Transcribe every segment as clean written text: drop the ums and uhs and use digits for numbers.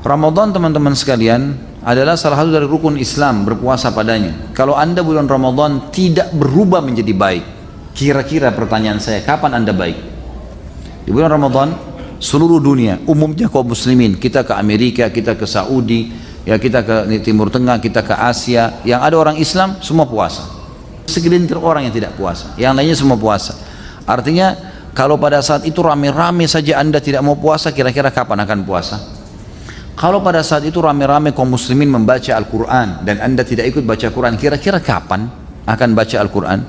Ramadan teman-teman sekalian adalah salah satu dari rukun Islam, berpuasa padanya. Kalau anda bulan Ramadan tidak berubah menjadi baik, kira-kira pertanyaan saya, kapan anda baik? Di bulan Ramadan seluruh dunia, umumnya kaum muslimin, kita ke Amerika, kita ke Saudi, ya kita ke Timur Tengah, kita ke Asia, yang ada orang Islam semua puasa. Segelintir orang yang tidak puasa, yang lainnya semua puasa. Artinya kalau pada saat itu rame-rame saja anda tidak mau puasa, kira-kira kapan akan puasa? Kalau pada saat itu rame-rame kaum muslimin membaca Al-Quran dan anda tidak ikut baca Quran, kira-kira kapan akan baca Al-Quran?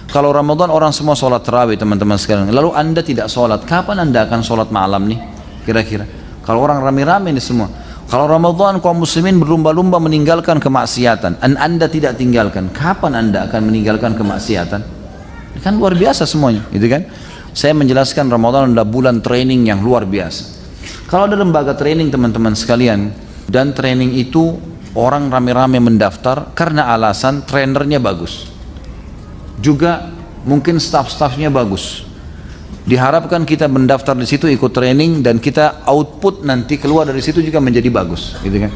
Kalau Ramadan orang semua sholat tarawih teman-teman sekalian, lalu anda tidak sholat, kapan anda akan sholat malam nih kira-kira? Kalau orang rame-rame ini semua. Kalau Ramadan kaum muslimin berlumba-lumba meninggalkan kemaksiatan dan anda tidak tinggalkan, kapan anda akan meninggalkan kemaksiatan? Ini kan luar biasa semuanya, gitu kan? Saya menjelaskan Ramadan adalah bulan training yang luar biasa. Kalau ada lembaga training teman-teman sekalian, dan training itu orang rame-rame mendaftar karena alasan trainernya bagus, juga mungkin staff-staffnya bagus. Diharapkan kita mendaftar di situ, ikut training, dan kita output nanti keluar dari situ juga menjadi bagus, gitu kan?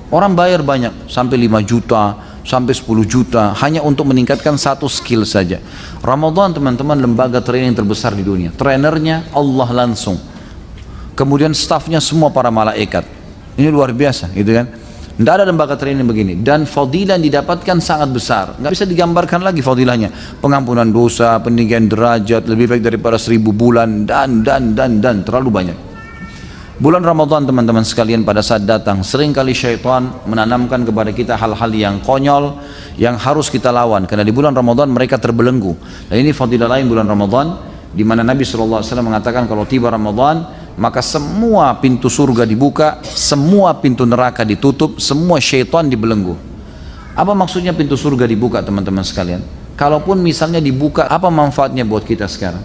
Orang bayar banyak, sampai 5 juta, sampai 10 juta, hanya untuk meningkatkan satu skill saja. Ramadan teman-teman lembaga training terbesar di dunia, trainernya Allah langsung, kemudian staffnya semua para malaikat. Ini luar biasa, gitu kan? Tidak ada lembaga training begini, dan fadilah yang didapatkan sangat besar, nggak bisa digambarkan lagi fadilahnya. Pengampunan dosa, peninggian derajat, lebih baik daripada 1000 bulan, dan terlalu banyak. Bulan Ramadan teman-teman sekalian pada saat datang, seringkali syaitan menanamkan kepada kita hal-hal yang konyol yang harus kita lawan, karena di bulan Ramadan mereka terbelenggu. Dan ini fadilah lain bulan Ramadan, di mana Nabi SAW mengatakan kalau tiba Ramadan maka semua pintu surga dibuka, semua pintu neraka ditutup, semua syaitan dibelenggu. Apa maksudnya pintu surga dibuka teman-teman sekalian? Kalaupun misalnya dibuka, apa manfaatnya buat kita sekarang?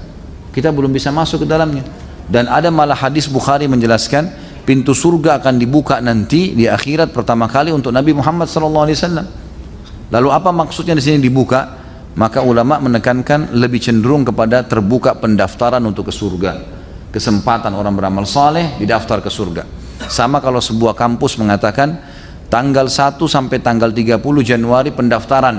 Kita belum bisa masuk ke dalamnya. Dan ada malah hadis Bukhari menjelaskan pintu surga akan dibuka nanti di akhirat pertama kali untuk Nabi Muhammad SAW. Lalu apa maksudnya di sini dibuka? Maka ulama menekankan lebih cenderung kepada terbuka pendaftaran untuk ke surga. Kesempatan orang beramal saleh didaftar ke surga. Sama kalau sebuah kampus mengatakan tanggal 1 sampai tanggal 30 Januari pendaftaran,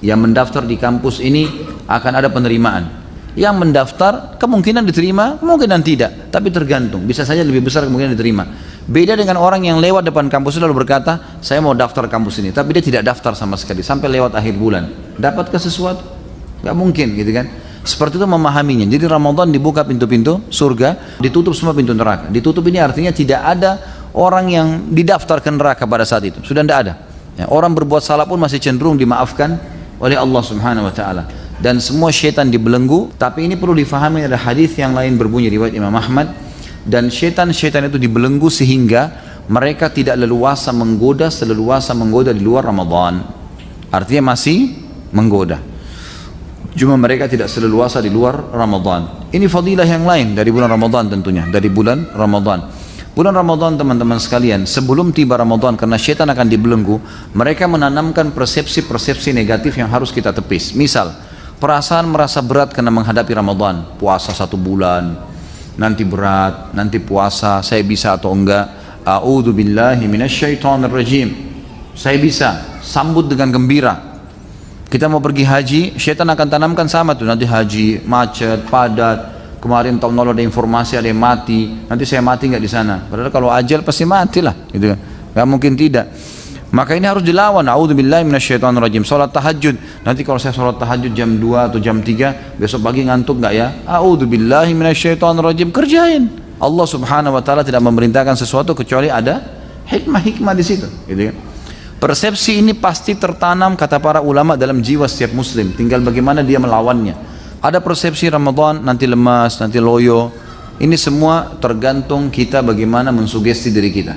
yang mendaftar di kampus ini akan ada penerimaan. Yang mendaftar kemungkinan diterima, kemungkinan tidak, tapi tergantung, bisa saja lebih besar kemungkinan diterima. Beda dengan orang yang lewat depan kampus lalu berkata saya mau daftar kampus ini, tapi dia tidak daftar sama sekali sampai lewat akhir bulan. Dapatkah sesuatu? Gak mungkin, gitu kan? Seperti itu memahaminya. Jadi Ramadan dibuka pintu-pintu surga, ditutup semua pintu neraka. Ditutup ini artinya tidak ada orang yang didaftar ke neraka pada saat itu, sudah tidak ada ya, orang berbuat salah pun masih cenderung dimaafkan oleh Allah Subhanahu wa ta'ala, dan semua syaitan dibelenggu. Tapi ini perlu difahami, ada hadis yang lain berbunyi riwayat Imam Ahmad, dan syaitan-syaitan itu dibelenggu sehingga mereka tidak leluasa menggoda seleluasa menggoda di luar Ramadan. Artinya masih menggoda, cuma mereka tidak seleluasa di luar Ramadan. Ini fadilah yang lain dari bulan Ramadan, tentunya dari bulan Ramadan. Bulan Ramadan teman-teman sekalian, sebelum tiba Ramadan, karena syaitan akan dibelenggu, mereka menanamkan persepsi-persepsi negatif yang harus kita tepis. Misal, perasaan merasa berat karena menghadapi Ramadan, puasa 1 bulan, nanti berat, nanti puasa, saya bisa atau enggak, a'udzu billahi minasyaitonir rajim, saya bisa, sambut dengan gembira. Kita mau pergi haji, syaitan akan tanamkan sama tuh, nanti haji macet, padat, kemarin tahun lalu ada informasi ada yang mati, nanti saya mati nggak di sana. Padahal kalau ajal pasti matilah, gitu kan? Nggak mungkin tidak. Maka ini harus dilawan. A'udzubillahi minasyaitonirrajim. Salat tahajud, nanti kalau saya salat tahajud jam 2 atau jam 3, besok pagi ngantuk nggak ya? A'udzubillahi minasyaitonirrajim. Kerjain. Allah Subhanahu wa ta'ala tidak memerintahkan sesuatu kecuali ada hikmah-hikmah di situ, gitu kan? Persepsi ini pasti tertanam kata para ulama dalam jiwa setiap muslim, tinggal bagaimana dia melawannya. Ada persepsi Ramadan nanti lemas, nanti loyo. Ini semua tergantung kita bagaimana mensugesti diri kita.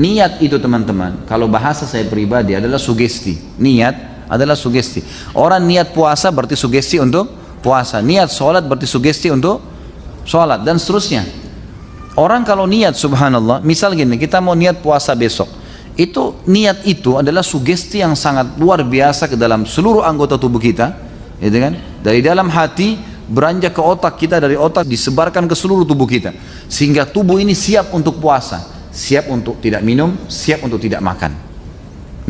Niat itu teman-teman, kalau bahasa saya pribadi adalah sugesti. Niat adalah sugesti. Orang niat puasa berarti sugesti untuk puasa, niat sholat berarti sugesti untuk sholat, dan seterusnya. Orang kalau niat, subhanallah, misal gini, kita mau niat puasa besok, itu niat itu adalah sugesti yang sangat luar biasa ke dalam seluruh anggota tubuh kita, gitu kan? Dari dalam hati beranjak ke otak kita, dari otak disebarkan ke seluruh tubuh kita, sehingga tubuh ini siap untuk puasa. siap untuk tidak minum, siap untuk tidak makan.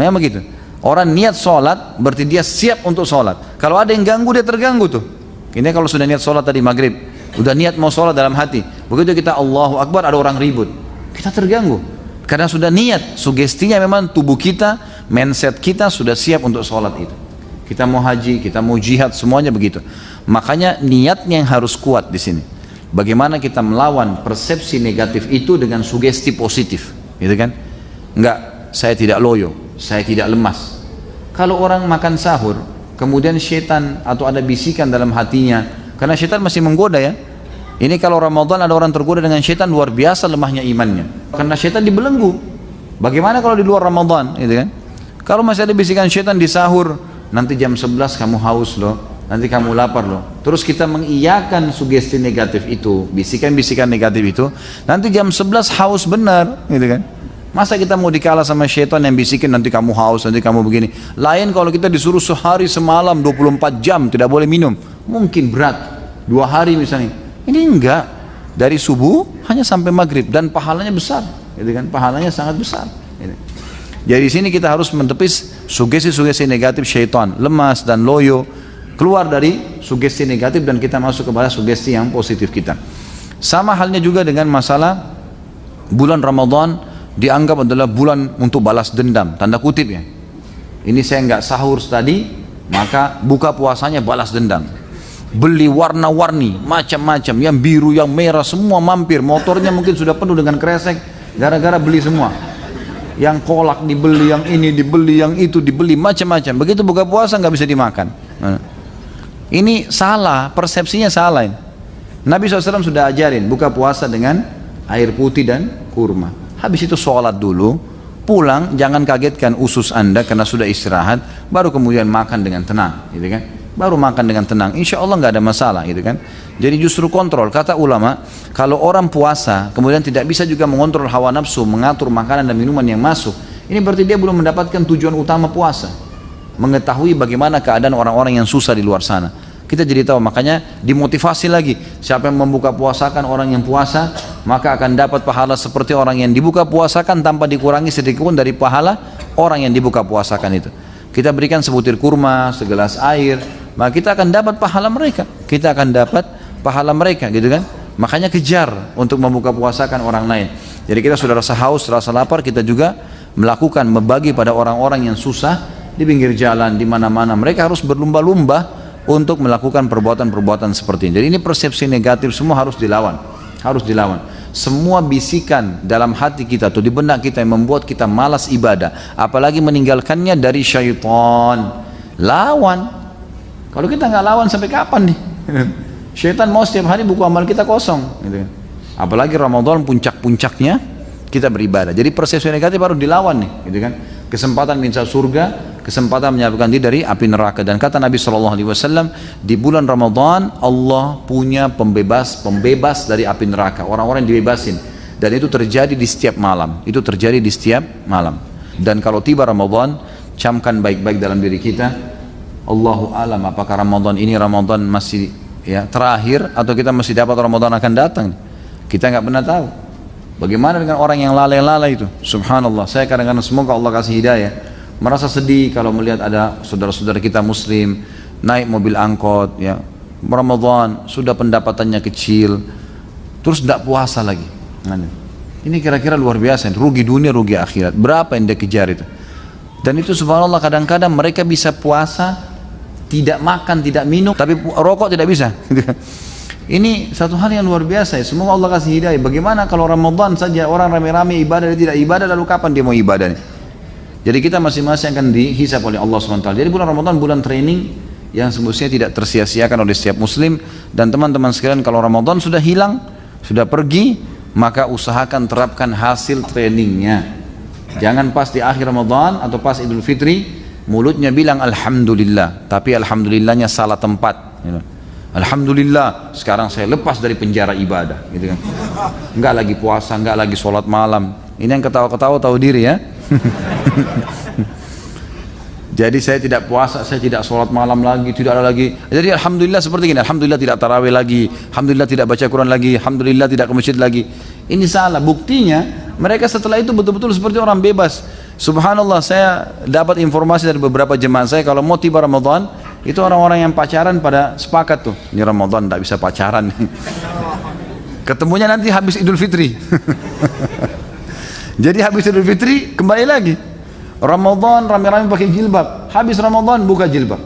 Memang begitu. Orang niat sholat berarti dia siap untuk sholat. Kalau ada yang ganggu, dia terganggu tuh. Ini kalau sudah niat sholat tadi maghrib, udah niat mau sholat dalam hati, begitu kita Allahu Akbar ada orang ribut, kita terganggu. Karena sudah niat, sugestinya memang tubuh kita, mindset kita sudah siap untuk sholat itu. Kita mau haji, kita mau jihad, semuanya begitu. Makanya niatnya yang harus kuat di sini. Bagaimana kita melawan persepsi negatif itu dengan sugesti positif, gitu kan? Enggak, saya tidak loyo, saya tidak lemas. Kalau orang makan sahur, kemudian syaitan atau ada bisikan dalam hatinya, karena syaitan masih menggoda ya. Ini kalau Ramadan ada orang tergoda dengan syaitan, luar biasa lemahnya imannya. Karena syaitan dibelenggu. Bagaimana kalau di luar Ramadan, gitu kan? Kalau masih ada bisikan syaitan di sahur, nanti jam 11 kamu haus loh, nanti kamu lapar loh. Terus kita mengiyakan sugesti negatif itu, bisikan-bisikan negatif itu, nanti jam 11 haus benar, gitu kan? Masa kita mau dikalah sama syaitan yang bisikin nanti kamu haus, nanti kamu begini. Lain kalau kita disuruh sehari semalam 24 jam tidak boleh minum, mungkin berat. 2 hari misalnya. Ini enggak, dari subuh hanya sampai maghrib dan pahalanya besar, gitu kan? Pahalanya sangat besar. Jadi di sini kita harus mentepis sugesti-sugesti negatif syaitan, lemas dan loyo, keluar dari sugesti negatif dan kita masuk kepada sugesti yang positif kita. Sama halnya juga dengan masalah bulan Ramadan dianggap adalah bulan untuk balas dendam, tanda kutip ya. Ini saya enggak sahur tadi, maka buka puasanya balas dendam. Beli warna-warni, macam-macam, yang biru, yang merah, semua mampir. Motornya mungkin sudah penuh dengan kresek, gara-gara beli semua. Yang kolak dibeli, yang ini dibeli, yang itu dibeli, macam-macam. Begitu buka puasa nggak bisa dimakan. Ini salah, persepsinya salah. Nabi SAW sudah ajarin buka puasa dengan air putih dan kurma. Habis itu sholat dulu, pulang jangan kagetkan usus anda karena sudah istirahat, baru kemudian makan dengan tenang, gitu kan? Baru makan dengan tenang, insya Allah nggak ada masalah, gitu kan? Jadi justru kontrol. Kata ulama, kalau orang puasa kemudian tidak bisa juga mengontrol hawa nafsu, mengatur makanan dan minuman yang masuk, ini berarti dia belum mendapatkan tujuan utama puasa, mengetahui bagaimana keadaan orang-orang yang susah di luar sana. Kita jadi tahu, makanya dimotivasi lagi. Siapa yang membuka puasakan orang yang puasa, maka akan dapat pahala seperti orang yang dibuka puasakan tanpa dikurangi sedikit pun dari pahala orang yang dibuka puasakan itu. Kita berikan sebutir kurma, segelas air, maka kita akan dapat pahala mereka. Kita akan dapat pahala mereka, gitu kan? Makanya kejar untuk membuka puasakan orang lain. Jadi kita sudah rasa haus, rasa lapar, kita juga melakukan, membagi pada orang-orang yang susah di pinggir jalan, di mana-mana. Mereka harus berlumba-lumba untuk melakukan perbuatan-perbuatan seperti ini. Jadi ini persepsi negatif semua harus dilawan, harus dilawan. Semua bisikan dalam hati kita atau di benak kita yang membuat kita malas ibadah, apalagi meninggalkannya dari syaitan, lawan. Kalau kita nggak lawan sampai kapan nih? Syaitan mau setiap hari buku amal kita kosong, gitu. Apalagi Ramadan puncak-puncaknya kita beribadah. Jadi persepsi negatif harus dilawan nih, gitu kan? Kesempatan minta surga, kesempatan menyelamatkan diri dari api neraka. Dan kata Nabi SAW, di bulan Ramadan Allah punya pembebas dari api neraka. Orang-orang yang dibebasin. Dan itu terjadi di setiap malam. Itu terjadi di setiap malam. Dan kalau tiba Ramadan, camkan baik-baik dalam diri kita. Allahu alam, apakah Ramadan ini Ramadan masih ya terakhir atau kita masih dapat Ramadan akan datang? Kita nggak pernah tahu. Bagaimana dengan orang yang lalai-lalai itu? Subhanallah, saya kadang-kadang semoga Allah kasih hidayah. Merasa sedih kalau melihat ada saudara-saudara kita muslim naik mobil angkot ya, Ramadan sudah pendapatannya kecil, terus tidak puasa lagi. Ini kira-kira luar biasa, rugi dunia, rugi akhirat. Berapa yang dia kejar itu? Dan itu subhanallah kadang-kadang mereka bisa puasa, tidak makan, tidak minum, tapi rokok tidak bisa. Ini satu hal yang luar biasa ya. Semoga Allah kasih hidayah. Bagaimana kalau Ramadan saja orang rame-rame ibadah, dia tidak ibadah, lalu kapan dia mau ibadah nih? Jadi kita masing-masing akan dihisab oleh Allah SWT. Jadi bulan Ramadan bulan training yang semestinya tidak tersia-siakan oleh setiap muslim. Dan teman-teman sekalian, kalau Ramadan sudah hilang, sudah pergi, maka usahakan terapkan hasil trainingnya. Jangan pas di akhir Ramadan atau pas Idul Fitri mulutnya bilang Alhamdulillah, tapi Alhamdulillahnya salah tempat, gitu. Alhamdulillah sekarang saya lepas dari penjara ibadah, gitu kan? Enggak lagi puasa, enggak lagi sholat malam. Ini yang ketawa-ketawa tahu diri ya. Jadi saya tidak puasa, saya tidak sholat malam lagi, tidak ada lagi. Jadi Alhamdulillah seperti ini, Alhamdulillah tidak tarawih lagi, Alhamdulillah tidak baca Quran lagi, Alhamdulillah tidak ke masjid lagi. Ini salah. Buktinya Mereka setelah itu betul-betul seperti orang bebas. Subhanallah, saya dapat informasi dari beberapa jemaah saya, kalau mau tiba Ramadan, itu orang-orang yang pacaran pada sepakat tuh, ini Ramadan tidak bisa pacaran. Ketemunya nanti habis Idul Fitri. Jadi habis Idul Fitri kembali lagi. Ramadan rame-rame pakai jilbab, habis Ramadan buka jilbab.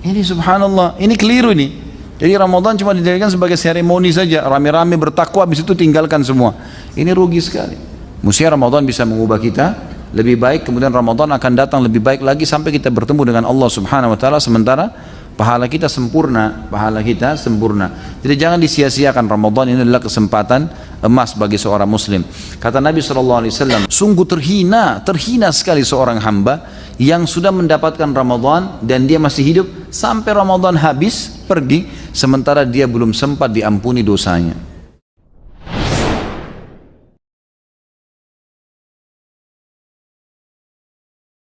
Ini subhanallah, ini keliru ini. Jadi Ramadan cuma dijadikan sebagai seremoni saja, rame-rame bertakwa, habis itu tinggalkan semua. Ini rugi sekali. Mestinya Ramadan bisa mengubah kita lebih baik, kemudian Ramadan akan datang lebih baik lagi sampai kita bertemu dengan Allah Subhanahu wa taala, sementara pahala kita sempurna, pahala kita sempurna. Jadi jangan disia-siakan, Ramadan ini adalah kesempatan emas bagi seorang muslim. Kata Nabi SAW, sungguh terhina sekali seorang hamba yang sudah mendapatkan Ramadan dan dia masih hidup sampai Ramadan habis pergi, sementara dia belum sempat diampuni dosanya.